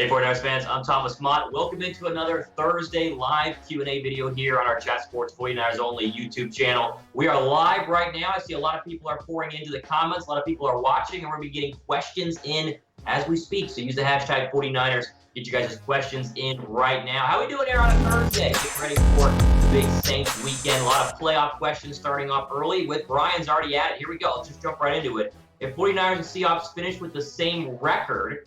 Hey, 49ers fans, I'm Thomas Mott. Welcome into another Thursday live Q&A video here on our Chat Sports 49ers Only YouTube channel. We are live right now. I see a lot of people are pouring into the comments. A lot of people are watching, and we're going to be getting questions in as we speak. So use the hashtag 49ers. Get you guys' questions in right now. How are we doing here on a Thursday? Getting ready for the big Saints weekend. A lot of playoff questions starting off early with Brian's already at it. Here we go. Let's just jump right into it. If 49ers and Seahawks finish with the same record,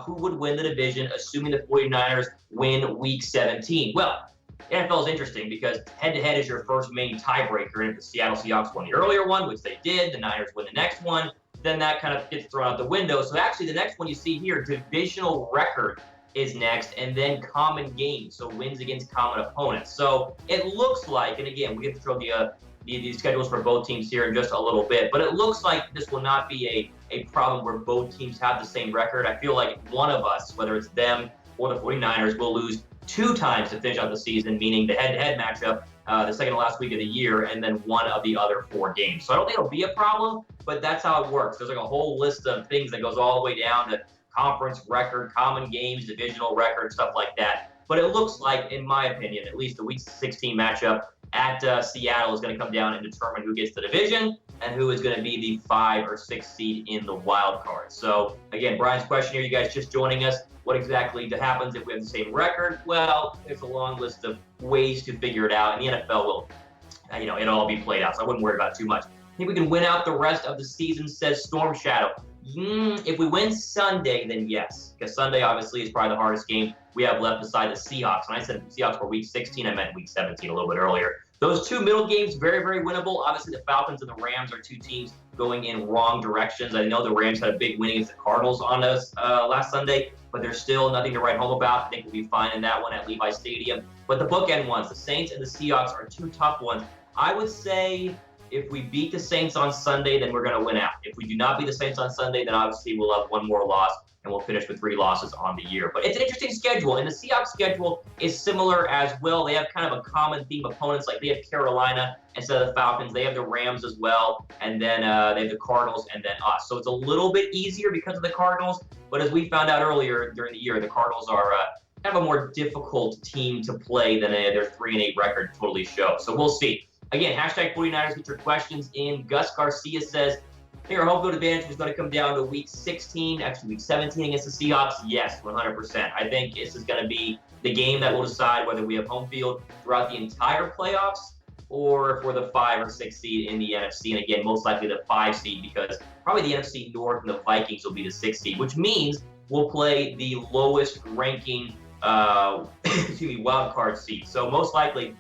who would win the division, assuming the 49ers win Week 17? Well, the NFL is interesting because head-to-head is your first main tiebreaker. And if the Seattle Seahawks won the earlier one, which they did, the Niners win the next one, then that kind of gets thrown out the window. So actually, the next one you see here, divisional record is next, and then common games, so wins against common opponents. So it looks like, and again, we get to throw the schedules for both teams here in just a little bit, but it looks like this will not be a problem where both teams have the same record. I feel like one of us, whether it's them or the 49ers, will lose 2 times to finish out the season, meaning the head-to-head matchup, the second to last week of the year, and then one of the other 4 games. So I don't think it'll be a problem, but that's how it works. There's like a whole list of things that goes all the way down to conference record, common games, divisional record, stuff like that. But it looks like, in my opinion, at least the Week 16 matchup at Seattle is going to come down and determine who gets the division and who is going to be the 5 or 6 seed in the wild card. So, again, Brian's question here, you guys just joining us, what exactly happens if we have the same record? Well, there's a long list of ways to figure it out, and the NFL will, it'll all be played out, so I wouldn't worry about it too much. I think we can win out the rest of the season, says Storm Shadow. If we win Sunday, then yes, because Sunday obviously is probably the hardest game we have left beside the Seahawks. When I said Seahawks for Week 16, I meant Week 17 a little bit earlier. Those 2 middle games, very, very winnable. Obviously, the Falcons and the Rams are 2 teams going in wrong directions. I know the Rams had a big win against the Cardinals on us last Sunday, but there's still nothing to write home about. I think we'll be fine in that one at Levi Stadium. But the bookend ones, the Saints and the Seahawks, are 2 tough ones. I would say if we beat the Saints on Sunday, then we're going to win out. If we do not beat the Saints on Sunday, then obviously we'll have 1 more loss, and we'll finish with 3 losses on the year. But it's an interesting schedule, and the Seahawks schedule is similar as well. They have kind of a common theme opponents, like they have Carolina instead of the Falcons. They have the Rams as well, and then they have the Cardinals, and then us. So it's a little bit easier because of the Cardinals, but as we found out earlier during the year, the Cardinals are kind of a more difficult team to play than their 3-8 record totally shows. So we'll see. Again, hashtag 49ers, get your questions in. Gus Garcia says, I think our home field advantage was going to come down to Week 16, actually Week 17 against the Seahawks. Yes, 100%. I think this is going to be the game that will decide whether we have home field throughout the entire playoffs or if we're the 5 or 6 seed in the NFC. And again, most likely the 5 seed because probably the NFC North and the Vikings will be the 6 seed, which means we'll play the lowest ranking wild card seed. So most likely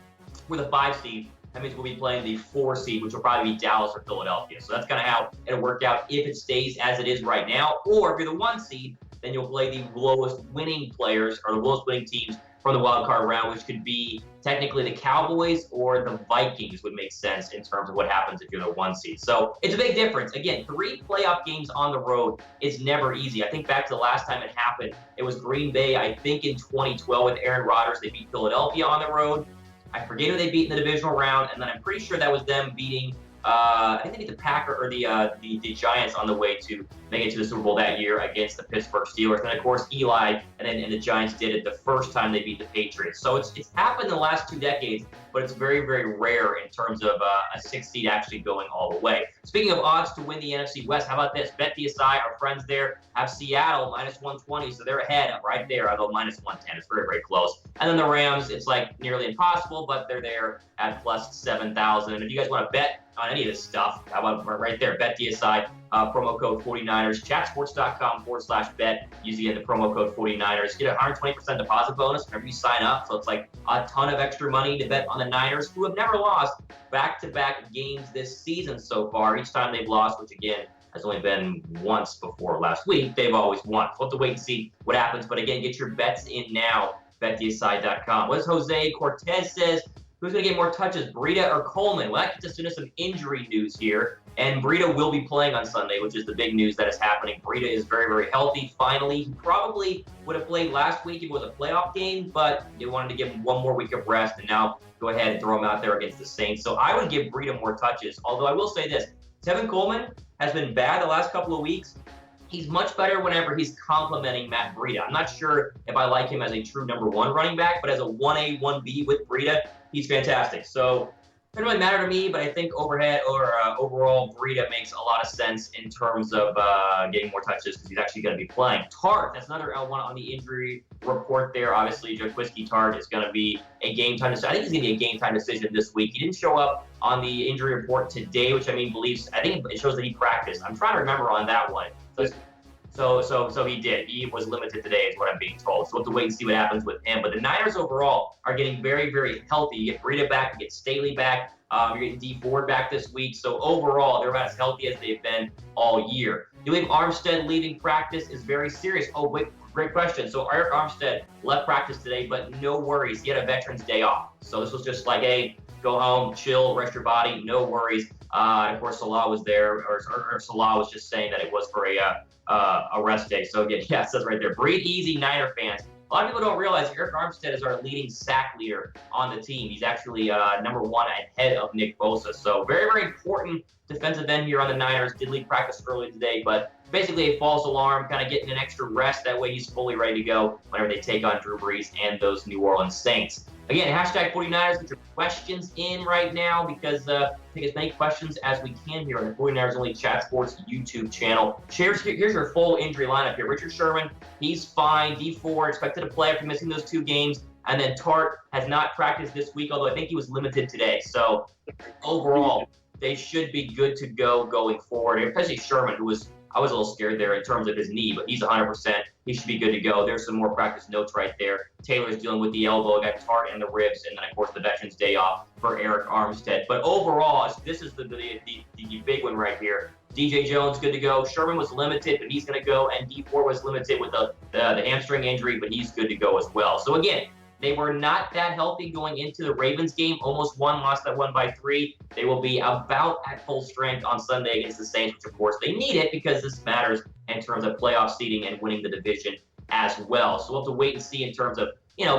we're the 5 seed. That means we'll be playing the 4 seed, which will probably be Dallas or Philadelphia. So that's kind of how it'll work out if it stays as it is right now. Or if you're the 1 seed, then you'll play the lowest winning players or the lowest winning teams from the wild card round, which could be technically the Cowboys or the Vikings would make sense in terms of what happens if you're the 1 seed. So it's a big difference. Again, 3 playoff games on the road is never easy. I think back to the last time it happened, it was Green Bay, I think in 2012 with Aaron Rodgers. They beat Philadelphia on the road. I forget who they beat in the divisional round, and then I'm pretty sure that was them beating, I think they beat the Packers or the Giants on the way to make it to the Super Bowl that year against the Pittsburgh Steelers. And then, of course, Eli and the Giants did it the first time they beat the Patriots. So it's happened in the last 2 decades, but it's very, very rare in terms of a 6 seed actually going all the way. Speaking of odds to win the NFC West, how about this? BetDSI, our friends there, have Seattle -120, so they're ahead right there, although -110. It's very, very close. And then the Rams, it's like nearly impossible, but they're there at +7,000. And if you guys want to bet on any of this stuff, how about right there, BetDSI, promo code 49ers, chatsports.com/bet, using the promo code 49ers. Get a 120% deposit bonus whenever you sign up, so it's like a ton of extra money to bet on the Niners, who have never lost back-to-back games this season so far. Each time they've lost, which again has only been once before last week, they've always won. We'll have to wait and see what happens, but again, get your bets in now, betdsi.com. What does Jose Cortez says? Who's going to get more touches, Breida or Coleman? Well, that gets us into some injury news here. And Breida will be playing on Sunday, which is the big news that is happening. Breida is very, very healthy, finally. He probably would have played last week if it was a playoff game, but they wanted to give him 1 more week of rest and now go ahead and throw him out there against the Saints. So I would give Breida more touches, although I will say this. Tevin Coleman has been bad the last couple of weeks. He's much better whenever he's complimenting Matt Breida. I'm not sure if I like him as a true #1 running back, but as a 1A, 1B with Breida, he's fantastic. So it doesn't really matter to me, but I think overall, Breida makes a lot of sense in terms of getting more touches because he's actually going to be playing. Tart, that's another one on the injury report there. Obviously, Jaquiski Tart is going to be a game-time decision. I think he's going to be a game-time decision this week. He didn't show up on the injury report today, which I think it shows that he practiced. I'm trying to remember on that one. So he did. He was limited today is what I'm being told. So we'll have to wait and see what happens with him. But the Niners overall are getting very, very healthy. You get Breida back, you get Staley back, you're getting D Ford back this week. So overall, they're about as healthy as they've been all year. Do you believe Armstead leaving practice is very serious? Oh, wait, great question. So Arik Armstead left practice today, but no worries. He had a Veterans Day off. So this was just like, hey, go home, chill, rest your body, no worries. And of course, Salah was there, or Salah was just saying that it was for a rest day. So again, yeah, it says right there, breathe easy, Niner fans. A lot of people don't realize Arik Armstead is our leading sack leader on the team. He's actually #1 ahead of Nick Bosa. So very, very important defensive end here on the Niners. Did leave practice early today, but basically a false alarm, kind of getting an extra rest. That way he's fully ready to go whenever they take on Drew Brees and those New Orleans Saints. Again, hashtag 49ers, get your questions in right now because take as many questions as we can here on the 49ers Only Chat Sports YouTube channel. Here's your full injury lineup here. Richard Sherman, he's fine. D Ford expected to play after missing those 2 games. And then Tart has not practiced this week, although I think he was limited today. So overall, they should be good to go going forward, especially Sherman, who I was a little scared there in terms of his knee, but he's 100%. He should be good to go. There's some more practice notes right there. Taylor's dealing with the elbow, got Tart and the ribs, and then, of course, the Veterans Day off for Arik Armstead. But overall, this is the big one right here. DJ Jones, good to go. Sherman was limited, but he's going to go, and D4 was limited with the hamstring injury, but he's good to go as well. So, again, they were not that healthy going into the Ravens game. Almost won, lost that one by 3. They will be about at full strength on Sunday against the Saints, which, of course, they need it because this matters in terms of playoff seeding and winning the division as well. So we'll have to wait and see in terms of,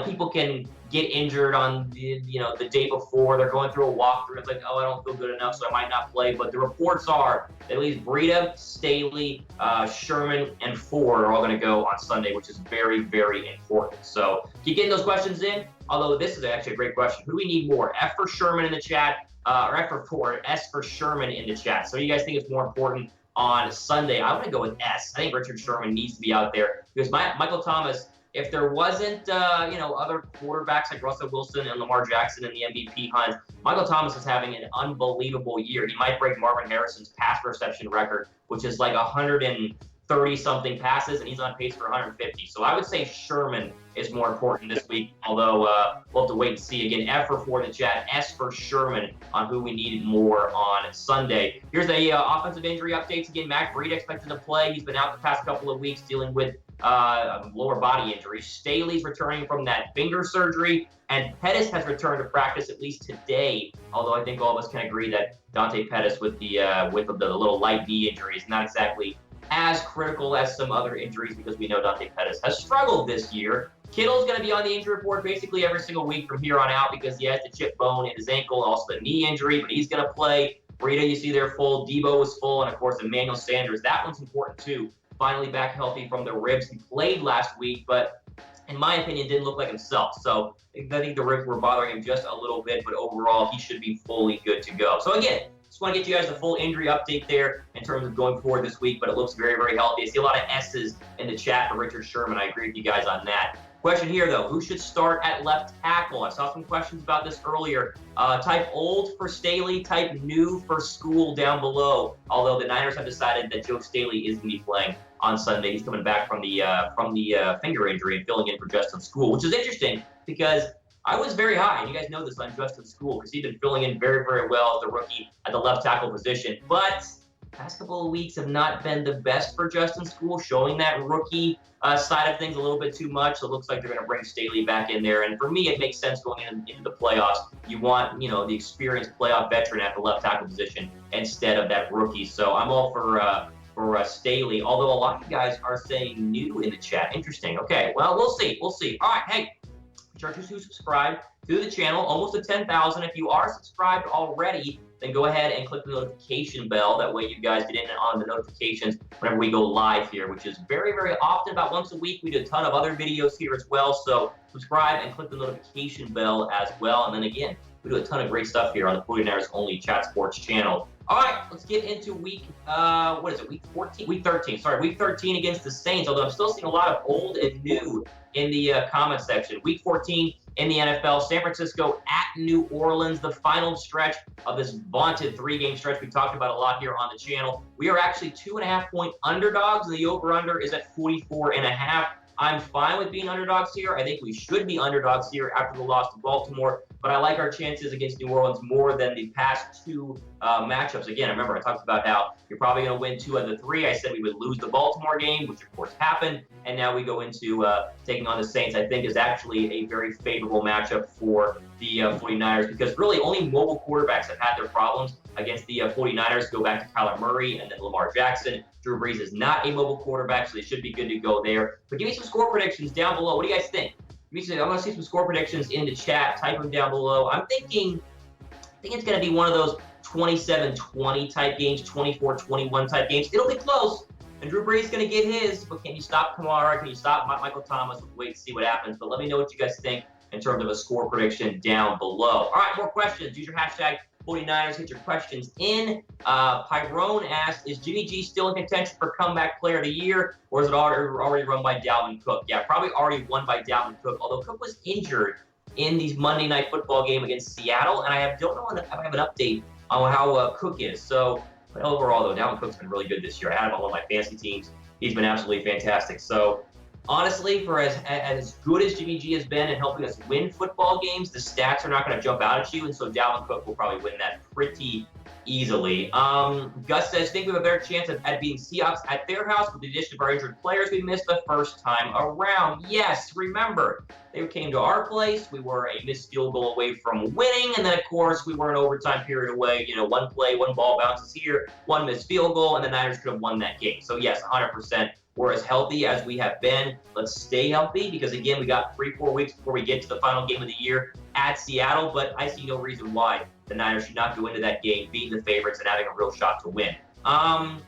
people can get injured on the day before. They're going through a walkthrough. It's like, oh, I don't feel good enough, so I might not play. But the reports are that at least Breida, Staley, Sherman, and Ford are all going to go on Sunday, which is very, very important. So keep getting those questions in. Although this is actually a great question. Who do we need more? F for Sherman in the chat, or F for Ford, S for Sherman in the chat. So you guys think it's more important on Sunday? I want to go with S. I think Richard Sherman needs to be out there because Michael Thomas, if there wasn't, other quarterbacks like Russell Wilson and Lamar Jackson in the MVP hunt, Michael Thomas is having an unbelievable year. He might break Marvin Harrison's pass reception record, which is like 130-something passes, and he's on pace for 150. So I would say Sherman is more important this week, although we'll have to wait and see. Again, F for Ford in the chat, S for Sherman on who we needed more on Sunday. Here's the offensive injury updates. Again, Matt Breida expected to play. He's been out the past couple of weeks dealing with lower body injury. Staley's returning from that finger surgery, and Pettis has returned to practice at least today, although I think all of us can agree that Dante Pettis with the little light knee injury is not exactly as critical as some other injuries because we know Dante Pettis has struggled this year. Kittle's going to be on the injury report basically every single week from here on out because he has the chip bone in his ankle, also the knee injury, but he's going to play. Breida, you see there full. Debo is full, and of course Emmanuel Sanders. That one's important too. Finally back healthy from the ribs. He played last week, but in my opinion, didn't look like himself. So I think the ribs were bothering him just a little bit, but overall, he should be fully good to go. So again, just want to get you guys the full injury update there in terms of going forward this week, but it looks very, very healthy. I see a lot of S's in the chat for Richard Sherman. I agree with you guys on that. Question here, though. Who should start at left tackle? I saw some questions about this earlier. Type old for Staley, type new for School down below. Although the Niners have decided that Joe Staley is going to be playing on Sunday. He's coming back from the finger injury and filling in for Justin School, which is interesting because I was very high, and you guys know this on Justin School because he's been filling in very, very well as the rookie at the left tackle position. But past couple of weeks have not been the best for Justin School, showing that rookie side of things a little bit too much. So it looks like they're going to bring Staley back in there. And for me, it makes sense going into the playoffs. You want, the experienced playoff veteran at the left tackle position instead of that rookie. So I'm all for Staley, although a lot of you guys are saying new in the chat. Interesting. Okay, well, we'll see. We'll see. All right, hey, churches who subscribe to the channel, almost to 10,000. If you are subscribed already, then go ahead and click the notification bell. That way you guys get in on the notifications whenever we go live here, which is very, very often, about once a week. We do a ton of other videos here as well. So subscribe and click the notification bell as well. And then again, we do a ton of great stuff here on the 49ers Only Chat Sports channel. All right, let's get into week 14? Week 13. Sorry, week 13 against the Saints, although I'm still seeing a lot of old and new in the comment section. Week 14 in the NFL, San Francisco at New Orleans, the final stretch of this vaunted 3-game stretch we talked about a lot here on the channel. We are actually 2.5-point underdogs. The over-under is at 44.5. I'm fine with being underdogs here. I think we should be underdogs here after the loss to Baltimore, but I like our chances against New Orleans more than the past two matchups. Again, remember, I talked about how you're probably going to win 2 of the 3. I said we would lose the Baltimore game, which of course happened, and now we go into taking on the Saints. I think is actually a very favorable matchup for the 49ers, because really only mobile quarterbacks have had their problems against the 49ers. Go back to Kyler Murray and then Lamar Jackson. Drew Brees is not a mobile quarterback, so they should be good to go there. But give me some score predictions down below. What do you guys think? I want to see some score predictions in the chat. Type them down below. I think it's going to be one of those 27-20 type games, 24-21 type games. It'll be close, and Drew Brees is going to get his. But can you stop Kamara? Can you stop Michael Thomas? We'll wait and see what happens. But let me know what you guys think in terms of a score prediction down below. All right, more questions. Use your hashtag 49ers. Hit your questions in. Pyrone asked, is Jimmy G still in contention for comeback player of the year, or is it already run by Dalvin Cook? Yeah, probably already won by Dalvin Cook, although Cook was injured in the Monday Night Football game against Seattle, and I don't know if I have an update on how Cook is. So, but overall, though, Dalvin Cook's been really good this year. I had him on one of my fantasy teams. He's been absolutely fantastic. So, honestly, for as good as Jimmy G has been in helping us win football games, the stats are not going to jump out at you, and so Dalvin Cook will probably win that pretty easily. Gus says, think we have a better chance at beating Seahawks at their house with the addition of our injured players we missed the first time around. Yes, remember, they came to our place. We were a missed field goal away from winning, and then, of course, we were an overtime period away. You know, one play, one ball bounces here, one missed field goal, and the Niners could have won that game. So, yes, 100%. We're as healthy as we have been. Let's stay healthy because, again, we got 3-4 weeks before we get to the final game of the year at Seattle, but I see no reason why the Niners should not go into that game being the favorites and having a real shot to win. And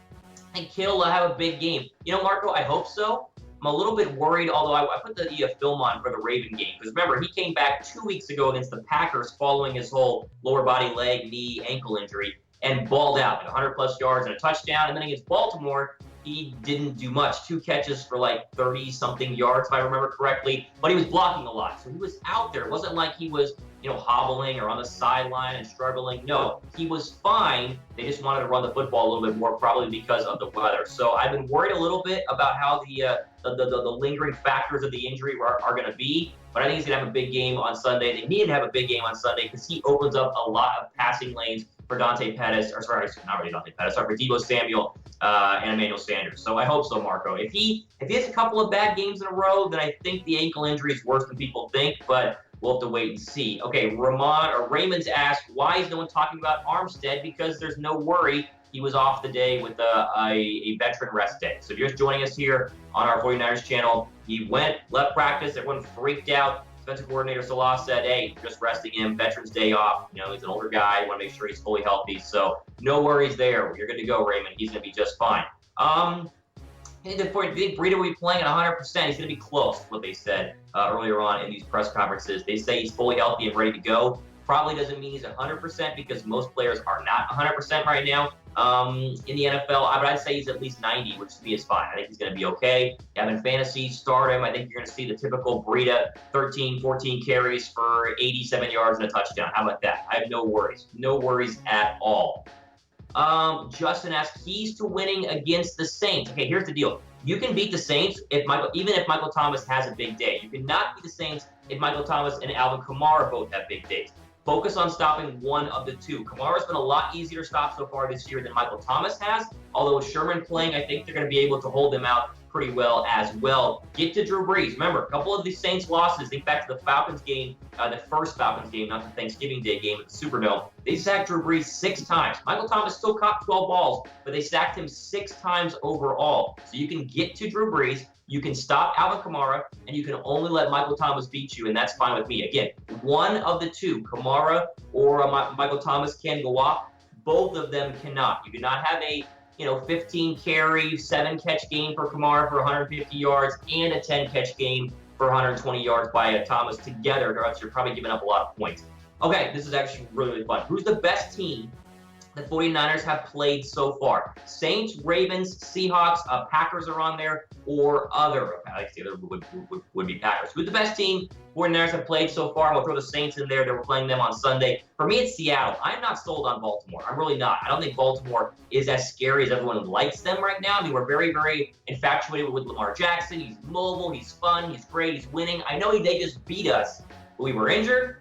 Kill have a big game. You know, Marco, I hope so. I'm a little bit worried, although I put the film on for the Raven game, because remember, he came back 2 weeks ago against the Packers following his whole lower body, leg, knee, ankle injury and balled out, like 100-plus yards and a touchdown. And then against Baltimore, he didn't do much. 2 catches for like 30-something yards, if I remember correctly, but he was blocking a lot. So he was out there. It wasn't like he was, you know, hobbling or on the sideline and struggling. No, he was fine. They just wanted to run the football a little bit more, probably because of the weather. So I've been worried a little bit about how the lingering factors of the injury are going to be. But I think he's going to have a big game on Sunday. They need to have a big game on Sunday because he opens up a lot of passing lanes for Dante Pettis, or sorry, not really Dante Pettis, sorry, for Deebo Samuel and Emmanuel Sanders. So I hope so, Marco. If he has a couple of bad games in a row, then I think the ankle injury is worse than people think, but we'll have to wait and see. Okay, Raymond's asked, why is no one talking about Armstead? Because there's no worry. He was off the day with a veteran rest day. So if you're just joining us here on our 49ers channel, he left practice, everyone freaked out. Defensive coordinator Salah said, hey, just resting him, Veterans Day off. You know, he's an older guy. You want to make sure he's fully healthy. So no worries there. You're good to go, Raymond. He's going to be just fine. I think Breida will be playing at 100%. He's going to be close, what they said earlier on in these press conferences. They say he's fully healthy and ready to go. Probably doesn't mean he's 100% because most players are not 100% right now in the NFL. But I'd say he's at least 90, which to me is fine. I think he's going to be okay. You have in fantasy, start him. I think you're going to see the typical Breida 13, 14 carries for 87 yards and a touchdown. How about that? I have no worries. No worries at all. Justin asked, keys to winning against the Saints. Okay, here's the deal. You can beat the Saints even if Michael Thomas has a big day. You cannot beat the Saints if Michael Thomas and Alvin Kamara both have big days. Focus on stopping one of the two. Kamara's been a lot easier to stop so far this year than Michael Thomas has. Although with Sherman playing, I think they're going to be able to hold him out pretty well as well. Get to Drew Brees. Remember, a couple of these Saints losses, think back to the Falcons game, the first Falcons game, not the Thanksgiving Day game at the Superdome. They sacked Drew Brees 6 times. Michael Thomas still caught 12 balls, but they sacked him 6 times overall. So you can get to Drew Brees, you can stop Alvin Kamara, and you can only let Michael Thomas beat you, and that's fine with me. Again, one of the two, Kamara or Michael Thomas, can go off. Both of them cannot. You cannot have a 15 carry, 7-catch game for Kamara for 150 yards and a 10-catch game for 120 yards by Thomas together, or else you're probably giving up a lot of points. Okay, this is actually really, really fun. Who's the best team the 49ers have played so far? Saints, Ravens, Seahawks, Packers are on there, or other. I guess the other would be Packers. Who's the best team 49ers have played so far? We'll throw the Saints in there. They were playing them on Sunday. For me, it's Seattle. I'm not sold on Baltimore. I'm really not. I don't think Baltimore is as scary as everyone likes them right now. I mean, we're very, very infatuated with Lamar Jackson. He's mobile. He's fun. He's great. He's winning. I know they just beat us, but we were injured.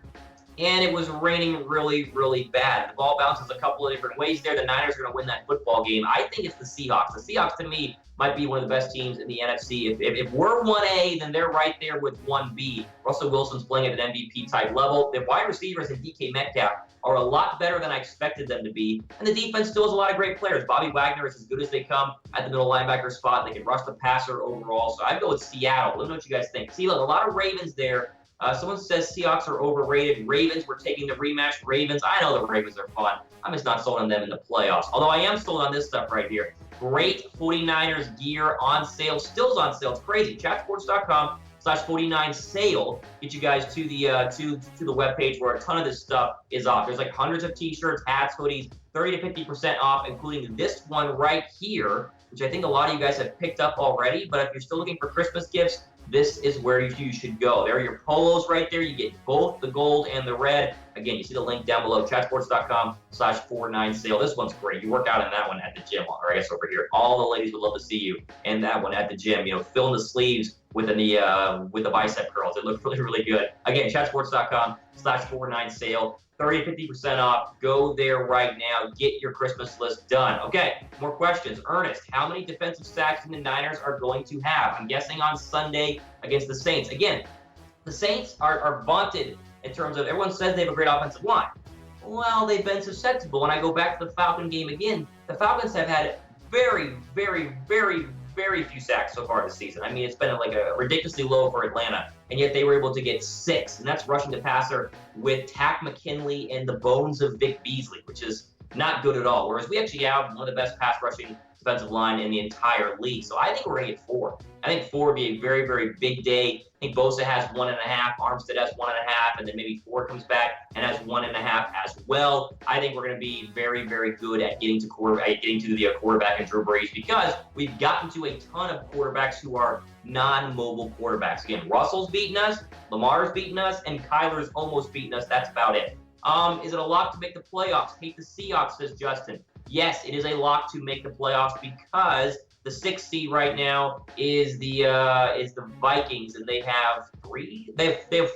And it was raining really, really bad. The ball bounces a couple of different ways there. The Niners are going to win that football game. I think it's the Seahawks. The Seahawks, to me, might be one of the best teams in the NFC. If we're 1A, then they're right there with 1B. Russell Wilson's playing at an MVP-type level. The wide receivers and DK Metcalf are a lot better than I expected them to be. And the defense still has a lot of great players. Bobby Wagner is as good as they come at the middle linebacker spot. They can rush the passer overall. So I'd go with Seattle. Let me know what you guys think. See, look, a lot of Ravens there. Someone says Seahawks are overrated. Ravens, we're taking the rematch. Ravens, I know the Ravens are fun. I'm just not sold on them in the playoffs. Although I am sold on this stuff right here. Great 49ers gear on sale. Still's on sale. It's crazy. Chatsports.com/49 sale. Get you guys to the webpage where a ton of this stuff is off. There's like hundreds of t-shirts, hats, hoodies, 30 to 50% off, including this one right here, which I think a lot of you guys have picked up already. But if you're still looking for Christmas gifts, this is where you should go. There are your polos right there. You get both the gold and the red. Again, you see the link down below, chatsports.com/49 sale. This one's great. You work out in that one at the gym, or I guess over here. All the ladies would love to see you in that one at the gym. Fill in the sleeves with the bicep curls. It looks really, really good. Again, chatsports.com/49 sale. 30 to 50% off. Go there right now. Get your Christmas list done. Okay, more questions. Ernest, how many defensive sacks the Niners are going to have? I'm guessing on Sunday against the Saints. Again, the Saints are vaunted in terms of everyone says they have a great offensive line. Well, they've been susceptible. When I go back to the Falcon game again, the Falcons have had very, very, very, very few sacks so far this season. I mean, it's been like a ridiculously low for Atlanta, and yet they were able to get 6, and that's rushing the passer with Tack McKinley and the bones of Vic Beasley, which is not good at all. Whereas we actually have one of the best pass rushing defensive line in the entire league. So I think we're going to get 4. I think 4 would be a very, very big day. I think Bosa has 1.5, Armstead has 1.5, and then maybe 4 comes back and has 1.5 as well. I think we're going to be very, very good at getting to the quarterback and Drew Brees, because we've gotten to a ton of quarterbacks who are non-mobile quarterbacks. Again, Russell's beaten us, Lamar's beaten us, and Kyler's almost beaten us. That's about it. Is it a lock to make the playoffs? Hate the Seahawks, says Justin. Yes, it is a lock to make the playoffs, because the 6th seed right now is the Vikings, and they have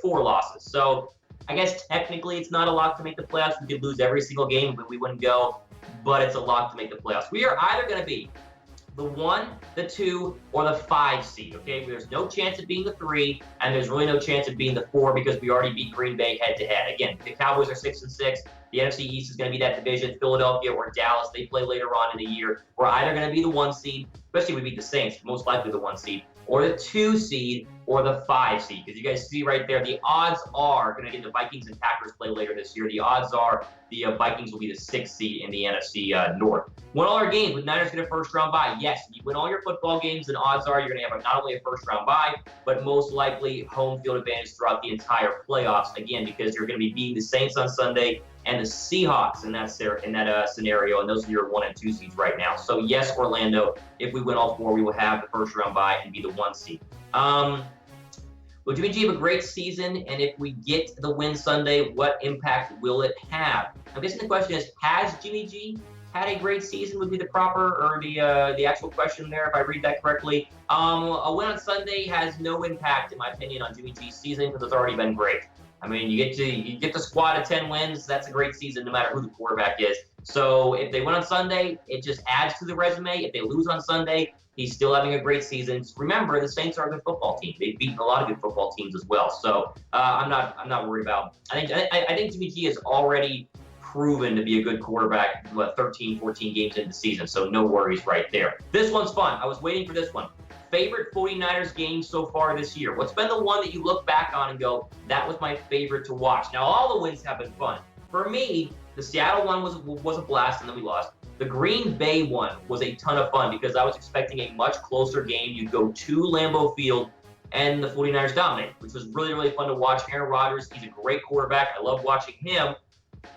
4 losses. So I guess technically it's not a lock to make the playoffs. We could lose every single game, but we wouldn't go. But it's a lock to make the playoffs. We are either going to be the 1, the 2, or the 5 seed, okay? There's no chance of being the 3, and there's really no chance of being the 4, because we already beat Green Bay head-to-head. Again, the Cowboys are 6-6. The NFC East is going to be that division. Philadelphia or Dallas, they play later on in the year. We're either going to be the 1 seed, especially if we beat the Saints, most likely the 1 seed, or the 2 seed, or the 5 seed. Because you guys see right there, the odds are going to get the Vikings and Packers play later this year. The odds are the Vikings will be the 6th seed in the NFC North. Win all our games, would Niners get a first-round bye? Yes. You win all your football games, then odds are you're going to have not only a first-round bye, but most likely home field advantage throughout the entire playoffs. Again, because you're going to be beating the Saints on Sunday and the Seahawks in that scenario, and those are your 1 and 2 seeds right now. So yes, Orlando, if we win all 4, we will have the first-round bye and be the 1 seed. Will Jimmy G have a great season? And if we get the win Sunday, what impact will it have? I'm guessing the question is, has Jimmy G had a great season would be the proper, or the actual question there, if I read that correctly. A win on Sunday has no impact, in my opinion, on Jimmy G's season, because it's already been great. I mean, you get the squad of 10 wins. That's a great season, no matter who the quarterback is. So if they win on Sunday, it just adds to the resume. If they lose on Sunday, he's still having a great season. Just remember, the Saints are a good football team. They've beaten a lot of good football teams as well. So I'm not worried about. I think Jimmy G has already proven to be a good quarterback. 13, 14 games into the season. So no worries right there. This one's fun. I was waiting for this one. Favorite 49ers game so far this year? What's been the one that you look back on and go, that was my favorite to watch? Now, all the wins have been fun. For me, The Seattle one was a blast, and then we lost. The Green Bay one was a ton of fun because I was expecting a much closer game. You go to Lambeau Field, and the 49ers dominate, which was really, really fun to watch. Aaron Rodgers, he's a great quarterback. I love watching him.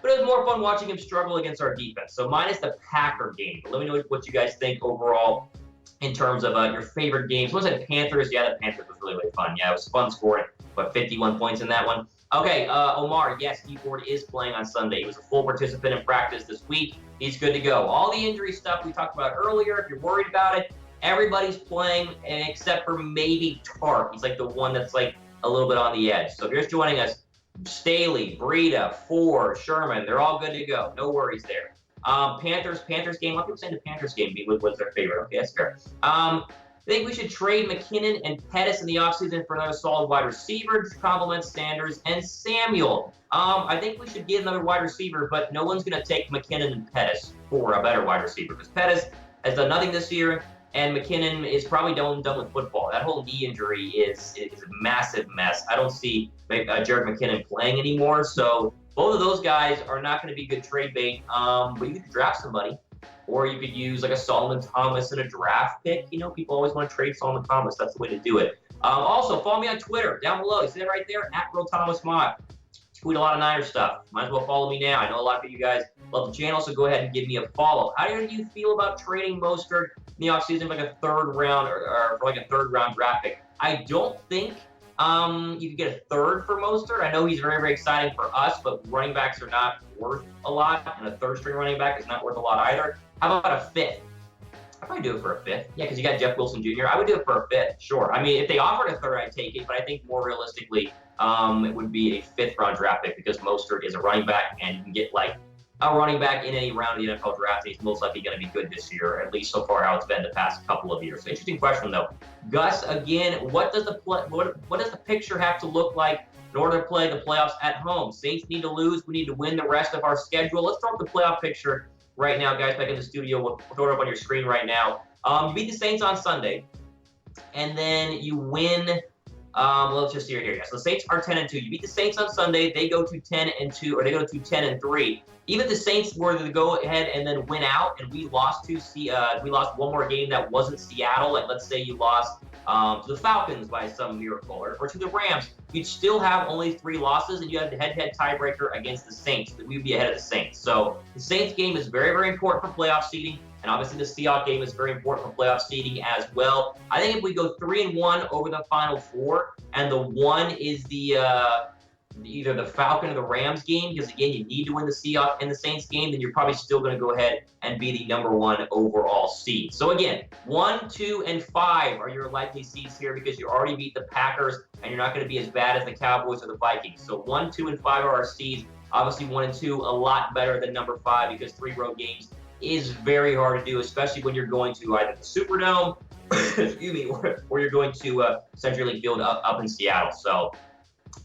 But it was more fun watching him struggle against our defense. So minus the Packer game. But let me know what you guys think overall in terms of your favorite games. Was it Panthers? Yeah, the Panthers was really, really fun. Yeah, it was fun scoring, 51 points in that one. Okay, Omar, yes, D Ford is playing on Sunday. He was a full participant in practice this week. He's good to go. All the injury stuff we talked about earlier, if you're worried about it, everybody's playing except for maybe Tarp. He's like the one that's like a little bit on the edge. So if you're just joining us, Staley, Breida, Ford, Sherman, they're all good to go. No worries there. Panthers game. A lot of people saying the Panthers game was their favorite. Okay, that's fair. I think we should trade McKinnon and Pettis in the offseason for another solid wide receiver to complement Sanders and Samuel. I think we should get another wide receiver, but no one's going to take McKinnon and Pettis for a better wide receiver because Pettis has done nothing this year, and McKinnon is probably done with football. That whole knee injury is a massive mess. I don't see Jared McKinnon playing anymore, so both of those guys are not going to be good trade bait, but you could draft somebody. Or you could use like a Solomon Thomas in a draft pick. You know, people always want to trade Solomon Thomas. That's the way to do it. Also, follow me on Twitter down below. You see that right there? @Thomas Mott. Tweet a lot of Niners stuff. Might as well follow me now. I know a lot of you guys love the channel, so go ahead and give me a follow. How do you feel about trading Mostert in the offseason like a third round or for like a third round draft pick? I don't think you could get a third for Mostert. I know he's very, very exciting for us, but running backs are not worth a lot, and a third string running back is not worth a lot either. How about a fifth? I'd probably do it for a fifth. Yeah, because you got Jeff Wilson Jr. I would do it for a fifth, sure. I mean, if they offered a third, I'd take it, but I think more realistically, it would be a fifth-round draft pick because Mostert is a running back, and you can get, like, a running back in any round of the NFL draft, and he's most likely going to be good this year, at least so far how it's been the past couple of years. So interesting question, though. Gus, again, what does the picture have to look like in order to play the playoffs at home? Saints need to lose. We need to win the rest of our schedule. Let's throw up the playoff picture right now, guys, back in the studio. We'll throw it up on your screen right now. You beat the Saints on Sunday, and then you win. Let's just see here. Yeah. So the Saints are 10-2. You beat the Saints on Sunday. They go to 10-2, or they go to 10-3. Even the Saints were to go ahead and then win out, and we lost one more game that wasn't Seattle. Like let's say you lost to the Falcons by some miracle, or to the Rams, you'd still have only 3 losses, and you have the head-to-head tiebreaker against the Saints. We'd be ahead of the Saints. So the Saints game is very, very important for playoff seeding, and obviously the Seahawks game is very important for playoff seeding as well. I think if we go 3-1 over the Final Four, and the 1 is the either the Falcon or the Rams game, because again, you need to win the Seahawks and the Saints game, then you're probably still going to go ahead and be the #1 overall seed. So again, 1, 2, and 5 are your likely seeds here because you already beat the Packers, and you're not going to be as bad as the Cowboys or the Vikings. So 1, 2, and 5 are our seeds. Obviously, 1 and 2 a lot better than #5 because 3 road games is very hard to do, especially when you're going to either the Superdome, excuse me, or you're going to Century Link Field up in Seattle. So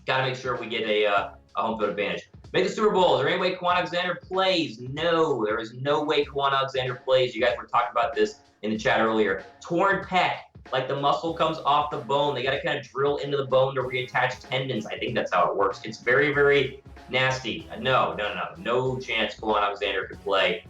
got to make sure we get a home field advantage. Make the Super Bowl. Is there any way Quan Alexander plays? No, there is no way Quan Alexander plays. You guys were talking about this in the chat earlier. Torn pec, like the muscle comes off the bone. They got to kind of drill into the bone to reattach tendons. I think that's how it works. It's very, very nasty. No chance Quan Alexander could play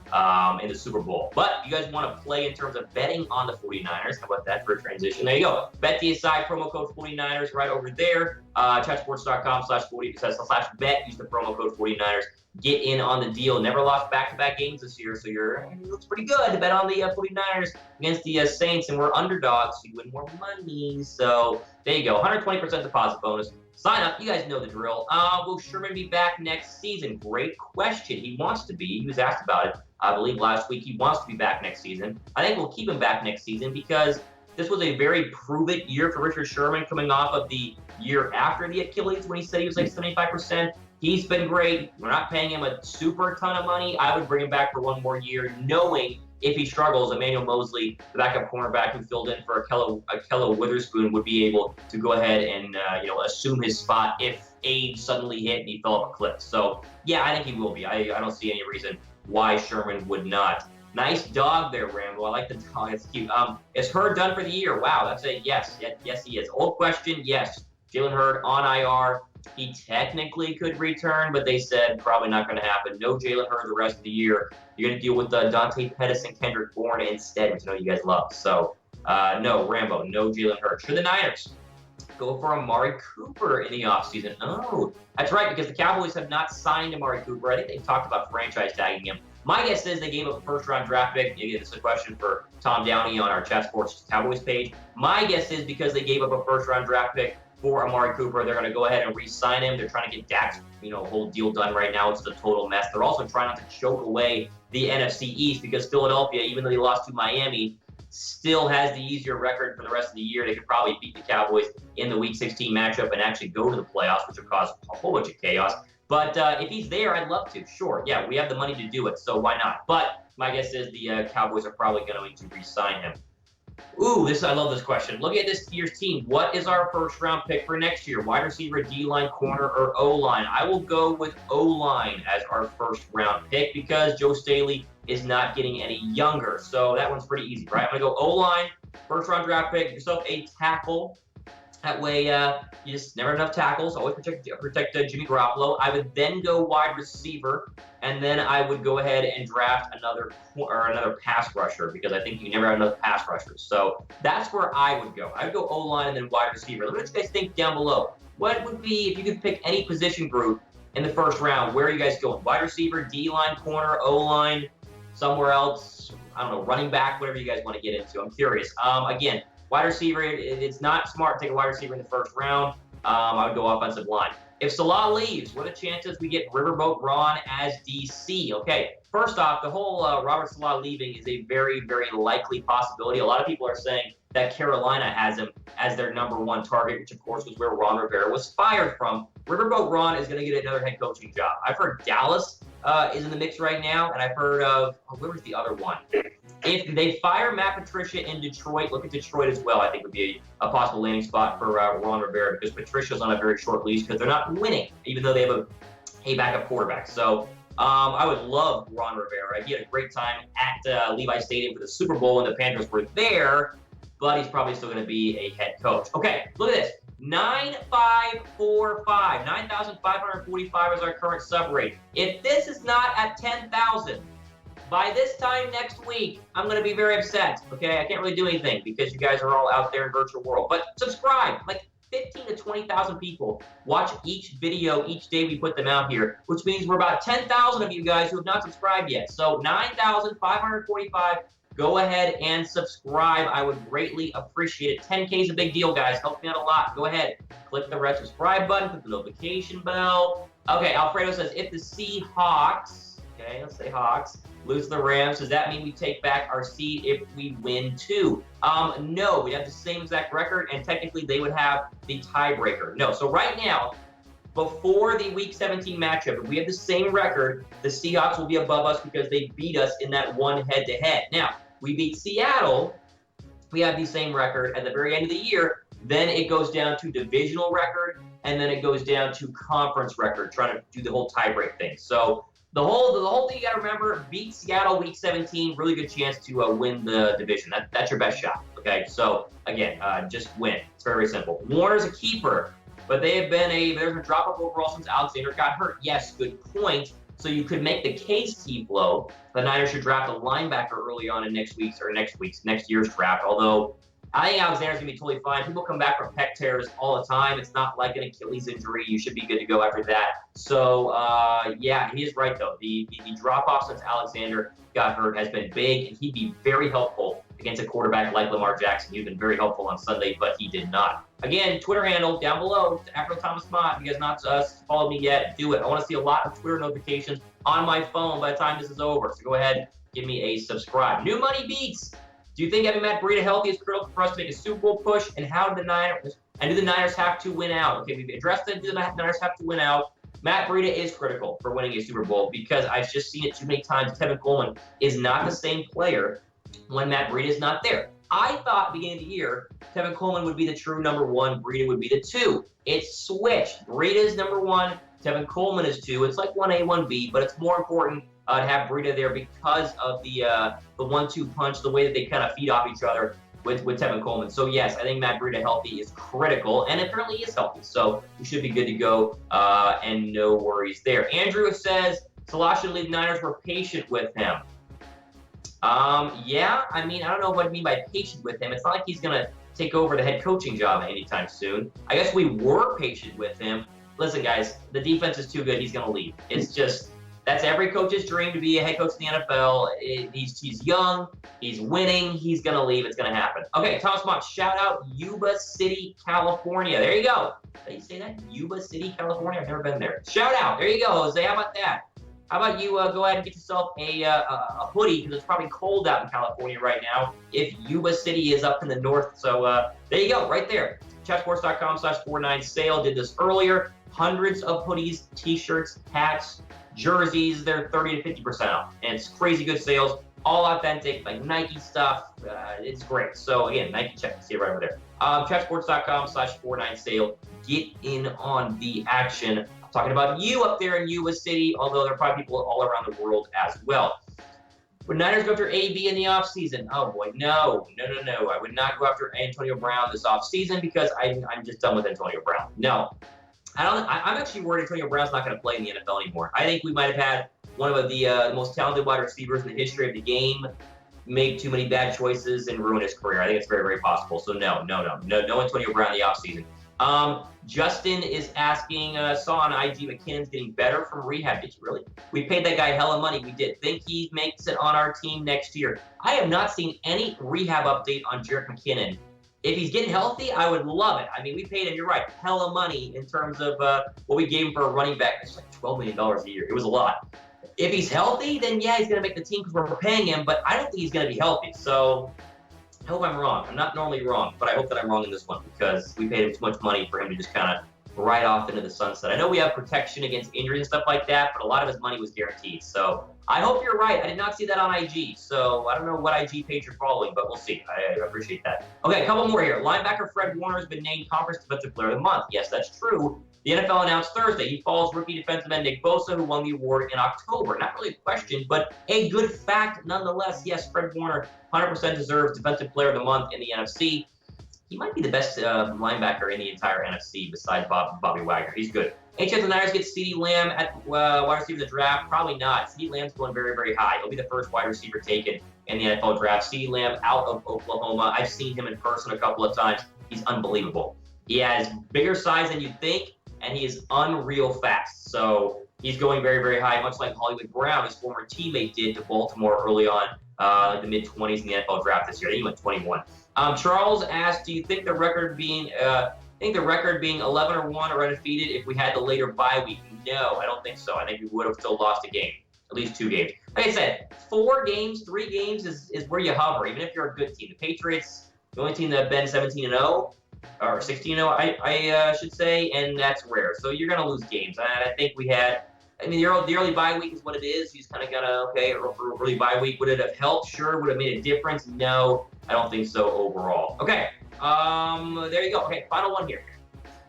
in the Super Bowl. But you guys want to play in terms of betting on the 49ers. How about that for a transition? There you go. Bet DSI, promo code 49ers right over there. Chatsports.com/40/bet. Use the promo code 49ers. Get in on the deal. Never lost back-to-back games this year, so it looks pretty good to bet on the 49ers against the Saints, and we're underdogs, so you win more money. So there you go. 120% deposit bonus. Sign up. You guys know the drill. Will Sherman be back next season? Great question. He wants to be. He was asked about it, I believe, last week. He wants to be back next season. I think we'll keep him back next season because this was a very prove-it year for Richard Sherman coming off of the year after the Achilles when he said he was like 75%. He's been great. We're not paying him a super ton of money. I would bring him back for 1 more year, knowing if he struggles, Emmanuel Mosley, the backup cornerback who filled in for Akello Witherspoon, would be able to go ahead and assume his spot if age suddenly hit and he fell off a cliff. So yeah, I think he will be. I don't see any reason why Sherman would not. Nice dog there, Rambo. I like the dog. It's cute. Is Hurd done for the year? Wow, that's a yes. Yes, he is. Old question. Yes. Jalen Hurd on IR. He technically could return, but they said probably not going to happen. No Jalen Hurd the rest of the year. You're going to deal with Dante Pettis and Kendrick Bourne instead, which I know you guys love. So, no, Rambo, no Jalen Hurd. Should the Niners go for Amari Cooper in the offseason? Oh, that's right, because the Cowboys have not signed Amari Cooper. I think they talked about franchise tagging him. My guess is they gave up a first-round draft pick. Again, this is a question for Tom Downey on our Chat Sports Cowboys page. My guess is because they gave up a first-round draft pick for Amari Cooper, they're going to go ahead and re-sign him. They're trying to get Dak's, whole deal done right now. It's a total mess. They're also trying not to choke away the NFC East because Philadelphia, even though they lost to Miami, still has the easier record for the rest of the year. They could probably beat the Cowboys in the Week 16 matchup and actually go to the playoffs, which would cause a whole bunch of chaos. But if he's there, I'd love to. Sure, yeah, we have the money to do it, so why not? But my guess is the Cowboys are probably going to re-sign him. Ooh, I love this question. Look at this year's team. What is our first-round pick for next year? Wide receiver, D-line, corner, or O-line? I will go with O-line as our first-round pick because Joe Staley is not getting any younger. So that one's pretty easy, right? I'm going to go O-line, first-round draft pick, yourself a tackle. That way, you just never have enough tackles. Always protect Jimmy Garoppolo. I would then go wide receiver, and then I would go ahead and draft another pass rusher because I think you never have enough pass rushers. So that's where I would go. I would go O-line and then wide receiver. Let me know what you guys think down below. What would be, if you could pick any position group in the first round, where are you guys going? Wide receiver, D-line, corner, O-line, somewhere else? I don't know, running back, whatever you guys want to get into. I'm curious. Again, wide receiver, it's not smart to take a wide receiver in the first round. I would go offensive line. If Salah leaves, what are the chances we get Riverboat Ron as DC? Okay, first off, the whole Robert Salah leaving is a very, very likely possibility. A lot of people are saying that Carolina has him as their #1 target, which of course was where Ron Rivera was fired from. Riverboat Ron is going to get another head coaching job. I've heard Dallas is in the mix right now, and I've heard of, where was the other one? If they fire Matt Patricia in Detroit, look at Detroit as well. I think would be a possible landing spot for Ron Rivera because Patricia's on a very short leash because they're not winning, even though they have a backup quarterback. So I would love Ron Rivera. He had a great time at Levi Stadium for the Super Bowl when the Panthers were there, but he's probably still going to be a head coach. Okay, look at this. 9,545. 9,545 is our current sub rate. If this is not at 10,000, by this time next week, I'm going to be very upset, okay? I can't really do anything because you guys are all out there in virtual world. But subscribe. Like 15 to 20,000 people watch each video each day we put them out here, which means we're about 10,000 of you guys who have not subscribed yet. So 9,545, go ahead and subscribe. I would greatly appreciate it. 10K is a big deal, guys. Helps me out a lot. Go ahead. Click the red subscribe button. Click the notification bell. Okay, Alfredo says, if the Seahawks, okay, let's say Hawks, lose the Rams, does that mean we take back our seed if we win too? No, we have the same exact record, and technically they would have the tiebreaker. No, so right now, before the Week 17 matchup, if we have the same record, the Seahawks will be above us because they beat us in that one head-to-head. Now, we beat Seattle, we have the same record. At the very end of the year, then it goes down to divisional record, and then it goes down to conference record, trying to do the whole tiebreak thing. So the whole thing you got to remember, beat Seattle Week 17, really good chance to win the division. That's your best shot, okay? So, again, just win. It's very, very simple. Warner's a keeper, but they have been there's a drop-off overall since Alexander got hurt. Yes, good point. So you could make the case, T-Flow, the Niners should draft a linebacker early on in next year's draft, although I think Alexander's going to be totally fine. People come back from pec tears all the time. It's not like an Achilles injury. You should be good to go after that. So, yeah, he is right, though. The drop-off since Alexander got hurt has been big, and he'd be very helpful against a quarterback like Lamar Jackson. He's been very helpful on Sunday, but he did not. Again, Twitter handle down below, Thomas Mott. If you guys not followed me yet, do it. I want to see a lot of Twitter notifications on my phone by the time this is over. So go ahead, give me a subscribe. New money beats. Do you think having Matt Breida healthy is critical for us to make a Super Bowl push? And how do the Niners have to win out? Okay, we've addressed it. Do the Niners have to win out? Matt Breida is critical for winning a Super Bowl because I've just seen it too many times. Tevin Coleman is not the same player when Matt Breida is not there. I thought beginning of the year, Tevin Coleman would be the true #1, Breida would be the 2. It's switched. Breida is #1, Tevin Coleman is 2. It's like 1A, 1B, but it's more important to have Breida there because of the 1-2 punch, the way that they kind of feed off each other. with Tevin Coleman. So yes, I think Matt Breida healthy is critical, and apparently he is healthy. So we should be good to go, and no worries there. Andrew says Salah should leave. Niners were patient with him. Yeah, I mean, I don't know what I mean by patient with him. It's not like he's gonna take over the head coaching job anytime soon. I guess we were patient with him. Listen, guys, the defense is too good. He's gonna leave. It's just, that's every coach's dream, to be a head coach in the NFL. He's young. He's winning. He's going to leave. It's going to happen. Okay, Thomas Mott, shout out Yuba City, California. There you go. Did you say that? Yuba City, California? I've never been there. Shout out. There you go, Jose. How about that? How about you go ahead and get yourself a hoodie, because it's probably cold out in California right now if Yuba City is up in the north. So there you go, right there. Chatsports.com/49 sale. Did this earlier. Hundreds of hoodies, T-shirts, hats, jerseys. They're 30 to 50% off, and it's crazy good sales. All authentic, like Nike stuff. It's great. So again, Nike check. See it right over there. Chatsports.com/49 sale. Get in on the action. I'm talking about you up there in Yuba City, although there are probably people all around the world as well. Would Niners go after AB in the offseason? Oh boy, no. I would not go after Antonio Brown this offseason, because I'm just done with Antonio Brown. No. I'm actually worried Antonio Brown's not going to play in the NFL anymore. I think we might have had one of the most talented wide receivers in the history of the game make too many bad choices and ruin his career. I think it's very, very possible. So no Antonio Brown in the offseason. Justin is asking, saw on IG McKinnon's getting better from rehab. Did you really? We paid that guy hella money. We did. Think he makes it on our team next year. I have not seen any rehab update on Jerick McKinnon. If he's getting healthy, I would love it. I mean, we paid him, you're right, hella money in terms of what we gave him for a running back. It's like $12 million a year. It was a lot. If he's healthy, then yeah, he's going to make the team because we're paying him, but I don't think he's going to be healthy. So I hope I'm wrong. I'm not normally wrong, but I hope that I'm wrong in this one, because we paid him too much money for him to just kind of ride off into the sunset. I know we have protection against injuries and stuff like that, but a lot of his money was guaranteed. So I hope you're right. I did not see that on IG. So I don't know what IG page you're following, but we'll see. I appreciate that. Okay, a couple more here. Linebacker Fred Warner has been named Conference Defensive Player of the Month. Yes, that's true. The NFL announced Thursday he follows rookie defensive end Nick Bosa, who won the award in October. Not really a question, but a good fact nonetheless. Yes, Fred Warner 100% deserves Defensive Player of the Month in the NFC. He might be the best linebacker in the entire NFC besides Bobby Wagner. He's good. Any chance the Niners get CeeDee Lamb at wide receiver in the draft? Probably not. CeeDee Lamb's going very, very high. He'll be the first wide receiver taken in the NFL draft. CeeDee Lamb out of Oklahoma. I've seen him in person a couple of times. He's unbelievable. He has bigger size than you'd think, and he is unreal fast. So he's going very, very high, much like Hollywood Brown, his former teammate, did to Baltimore early on, like the mid-20s in the NFL draft this year. I think he went 21. Charles asked, do you think the record being 11-1 or undefeated if we had the later bye week? No, I don't think so. I think we would have still lost a game, at least 2 games. Like I said, 4 games, 3 games is where you hover, even if you're a good team. The Patriots, the only team that have been 17-0, or 16-0, I should say, and that's rare. So you're going to lose games. I think we had, I mean, the early bye week is what it is. You just kind of got to, okay, early bye week. Would it have helped? Sure. Would it have made a difference? No, I don't think so overall. Okay, there you go. Okay, final one here.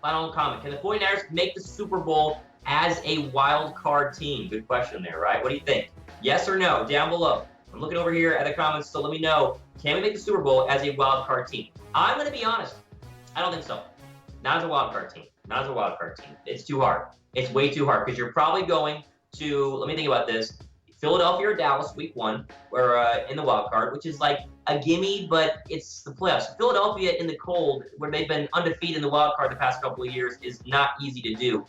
Final comment. Can the 49ers make the Super Bowl as a wild card team? Good question there, right? What do you think? Yes or no? Down below. I'm looking over here at the comments, so let me know. Can we make the Super Bowl as a wild card team? I'm going to be honest. I don't think so. Not as a wild card team. Not as a wild card team. It's too hard. It's way too hard, because you're probably going to, let me think about this, Philadelphia or Dallas week 1, or in the wild card, which is like a gimme, but it's the playoffs. Philadelphia in the cold, where they've been undefeated in the wild card the past couple of years, is not easy to do.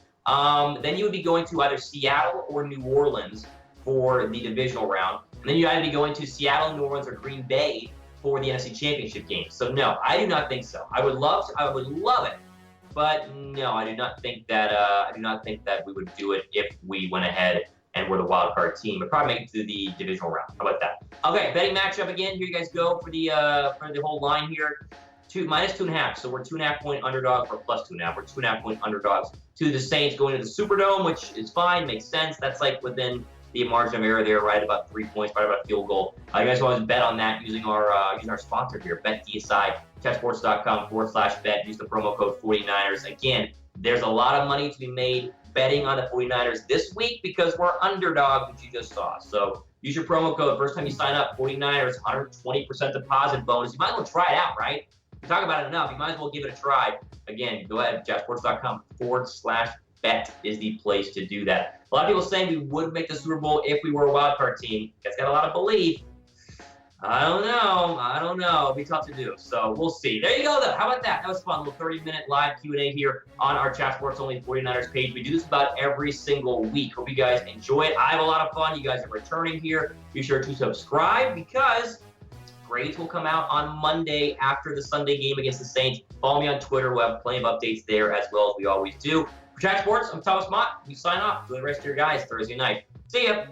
Then you would be going to either Seattle or New Orleans for the divisional round. And then you'd either be going to Seattle, New Orleans, or Green Bay for the NFC Championship game. So no, I do not think so. I would love it, but no, I do not think that we would do it if we went ahead and we're the wild card team. We'd probably make it to the divisional round. How about that? Okay, betting matchup again. Here you guys go for the whole line here. -2.5. So we're 2.5 point underdogs. We're +2.5. We're 2.5 point underdogs to the Saints going to the Superdome, which is fine, makes sense. That's like within the margin of error there, right about 3 points, right about a field goal. You guys always bet on that using our sponsor here, BetDSI, chatsports.com/bet. Use the promo code 49ers. Again, there's a lot of money to be made betting on the 49ers this week because we're underdogs, which you just saw. So Use your promo code. First time you sign up, 49ers, 120% deposit bonus. You might as well try it out, right? We talk about it enough. You might as well give it a try. Again, go ahead, jacksports.com/bet is the place to do that. A lot of people saying we would make the Super Bowl if we were a wild card team. That's got a lot of belief. I don't know. It'll be tough to do. So we'll see. There you go, though. How about that? That was fun. A little 30-minute live Q&A here on our Chat Sports Only 49ers page. We do this about every single week. Hope you guys enjoy it. I have a lot of fun. You guys are returning here. Be sure to subscribe because grades will come out on Monday after the Sunday game against the Saints. Follow me on Twitter. We'll have plenty of updates there as well as we always do. For Chat Sports, I'm Thomas Mott. We sign off. Enjoy the rest of your guys Thursday night. See ya.